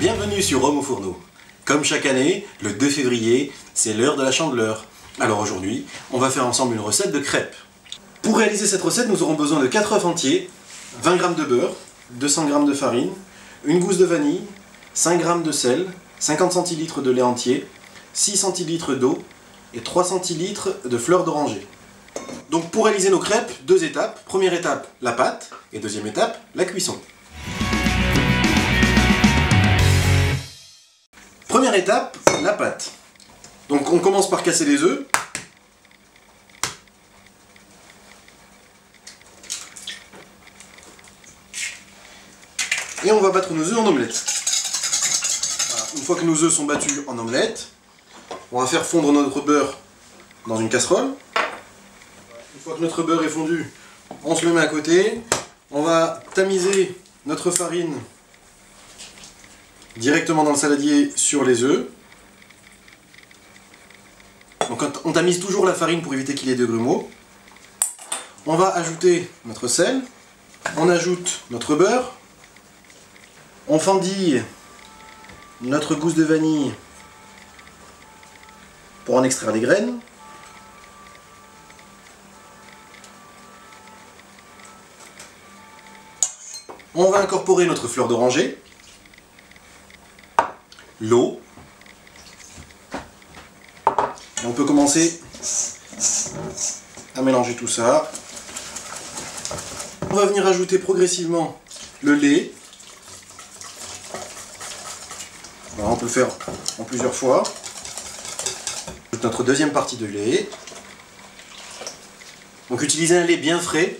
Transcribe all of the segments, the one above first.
Bienvenue sur Homme au Fourneau. Comme chaque année, le 2 février, c'est l'heure de la Chandeleur. Alors aujourd'hui, on va faire ensemble une recette de crêpes. Pour réaliser cette recette, nous aurons besoin de 4 œufs entiers, 20 g de beurre, 200 g de farine, une gousse de vanille, 5 g de sel, 50 centilitres de lait entier, 6 centilitres d'eau et 3 centilitres de fleur d'oranger. Donc pour réaliser nos crêpes, 2 étapes. Première étape, la pâte, et deuxième étape, la cuisson. Première étape, la pâte. Donc on commence par casser les œufs. Et on va battre nos œufs en omelette. Voilà. Une fois que nos œufs sont battus en omelette, on va faire fondre notre beurre dans une casserole. Une fois que notre beurre est fondu, on se le met à côté. On va tamiser notre farine directement dans le saladier sur les œufs. Donc on tamise toujours la farine pour éviter qu'il y ait de grumeaux. On va ajouter notre sel. On ajoute notre beurre. On fendille notre gousse de vanille pour en extraire les graines. On va incorporer notre fleur d'oranger, l'eau, et on peut commencer à mélanger tout ça. On va venir ajouter progressivement le lait. Voilà, on peut le faire en plusieurs fois. Notre deuxième partie de lait. Donc utilisez un lait bien frais.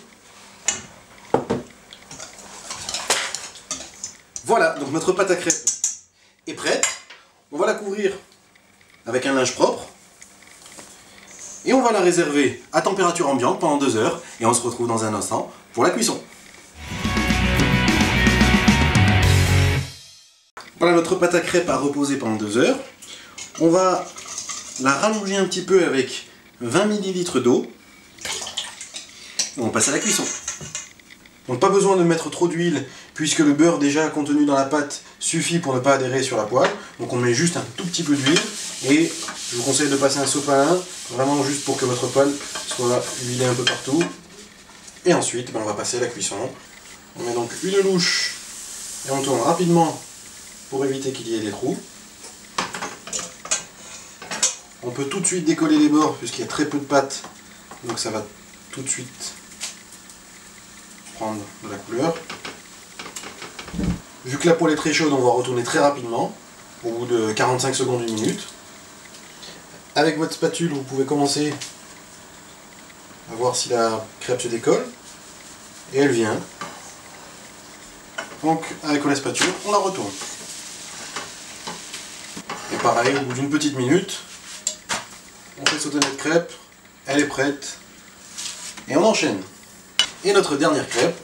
Voilà, donc notre pâte à crêpes est prête. On va la couvrir avec un linge propre. Et on va la réserver à température ambiante pendant 2 heures. Et on se retrouve dans un instant pour la cuisson. Voilà, notre pâte à crêpes a reposé pendant 2 heures. On va la rallonger un petit peu avec 20 ml d'eau. On passe à la cuisson. Donc pas besoin de mettre trop d'huile puisque le beurre déjà contenu dans la pâte suffit pour ne pas adhérer sur la poêle. Donc on met juste un tout petit peu d'huile et je vous conseille de passer un sopalin, vraiment juste pour que votre poêle soit huilée un peu partout. Et ensuite on va passer à la cuisson. On met donc une louche et on tourne rapidement pour éviter qu'il y ait des trous. On peut tout de suite décoller les bords puisqu'il y a très peu de pâte, donc ça va tout de suite prendre de la couleur. Vu que la poêle est très chaude, on va retourner très rapidement, au bout de 45 secondes, 1 minute. Avec votre spatule, vous pouvez commencer à voir si la crêpe se décolle. Et elle vient. Donc avec la spatule, on la retourne. Et pareil, au bout d'une petite minute, on fait sauter notre crêpe, elle est prête, et on enchaîne. Et notre dernière crêpe.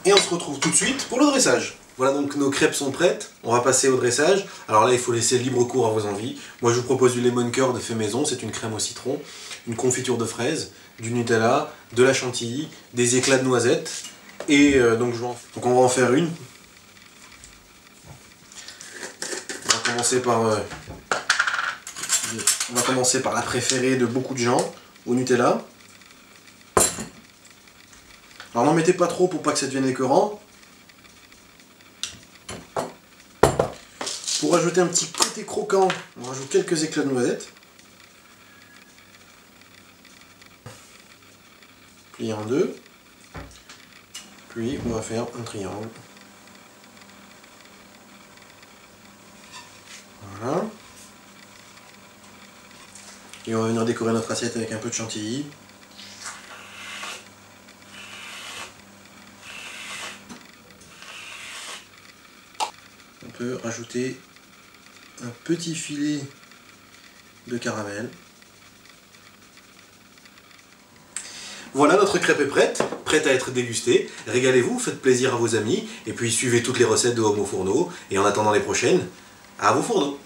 Et on se retrouve tout de suite pour le dressage. Voilà, donc nos crêpes sont prêtes, on va passer au dressage. Alors là, il faut laisser libre cours à vos envies. Moi, je vous propose du lemon curd fait maison, c'est une crème au citron, une confiture de fraises, du Nutella, de la chantilly, des éclats de noisettes. Et donc on va en faire une. On va commencer par la préférée de beaucoup de gens, au Nutella. Alors n'en mettez pas trop pour pas que ça devienne écœurant. Pour ajouter un petit côté croquant, on rajoute quelques éclats de noisettes. Plier en deux. Puis on va faire un triangle. Voilà. Et on va venir décorer notre assiette avec un peu de chantilly. On peut rajouter un petit filet de caramel. Voilà, notre crêpe est prête, prête à être dégustée. Régalez-vous, faites plaisir à vos amis, et puis suivez toutes les recettes de Homme au Fourneau. Et en attendant les prochaines, à vos fourneaux!